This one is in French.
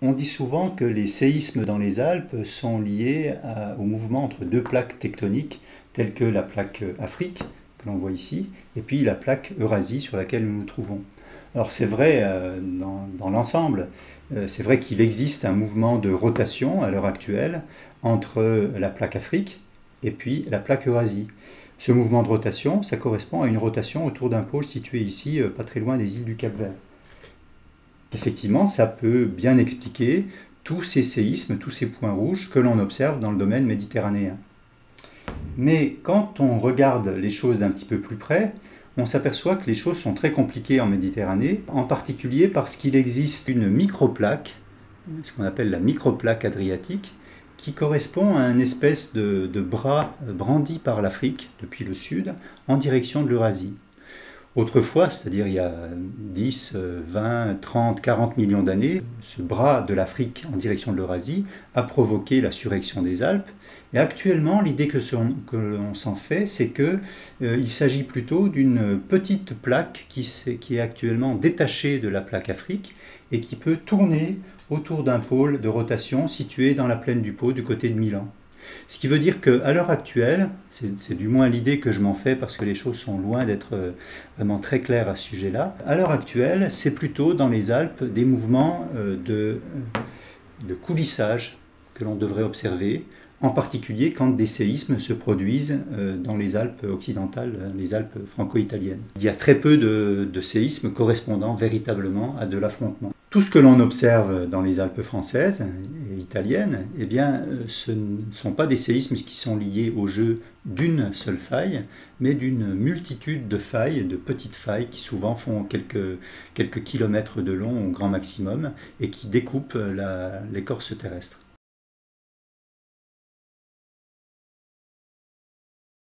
On dit souvent que les séismes dans les Alpes sont liés au mouvement entre deux plaques tectoniques, telles que la plaque Afrique, que l'on voit ici, et puis la plaque Eurasie sur laquelle nous nous trouvons. Alors c'est vrai dans l'ensemble, c'est vrai qu'il existe un mouvement de rotation à l'heure actuelle entre la plaque Afrique et puis la plaque Eurasie. Ce mouvement de rotation, ça correspond à une rotation autour d'un pôle situé ici, pas très loin des îles du Cap-Vert. Effectivement, ça peut bien expliquer tous ces séismes, tous ces points rouges que l'on observe dans le domaine méditerranéen. Mais quand on regarde les choses d'un petit peu plus près, on s'aperçoit que les choses sont très compliquées en Méditerranée, en particulier parce qu'il existe une microplaque, ce qu'on appelle la microplaque adriatique, qui correspond à une espèce de bras brandi par l'Afrique depuis le sud en direction de l'Eurasie. Autrefois, c'est-à-dire il y a 10, 20, 30, 40 millions d'années, ce bras de l'Afrique en direction de l'Eurasie a provoqué la surréaction des Alpes. Et actuellement, l'idée que l'on s'en fait, c'est qu'il s'agit plutôt d'une petite plaque qui est actuellement détachée de la plaque Afrique et qui peut tourner autour d'un pôle de rotation situé dans la plaine du Pô du côté de Milan. Ce qui veut dire qu'à l'heure actuelle, c'est du moins l'idée que je m'en fais parce que les choses sont loin d'être vraiment très claires à ce sujet-là, à l'heure actuelle, c'est plutôt dans les Alpes des mouvements de coulissage que l'on devrait observer, en particulier quand des séismes se produisent dans les Alpes occidentales, les Alpes franco-italiennes. Il y a très peu de séismes correspondant véritablement à de l'affrontement. Tout ce que l'on observe dans les Alpes françaises et italiennes, eh bien, ce ne sont pas des séismes qui sont liés au jeu d'une seule faille, mais d'une multitude de failles, de petites failles qui souvent font quelques kilomètres de long au grand maximum et qui découpent l'écorce terrestre.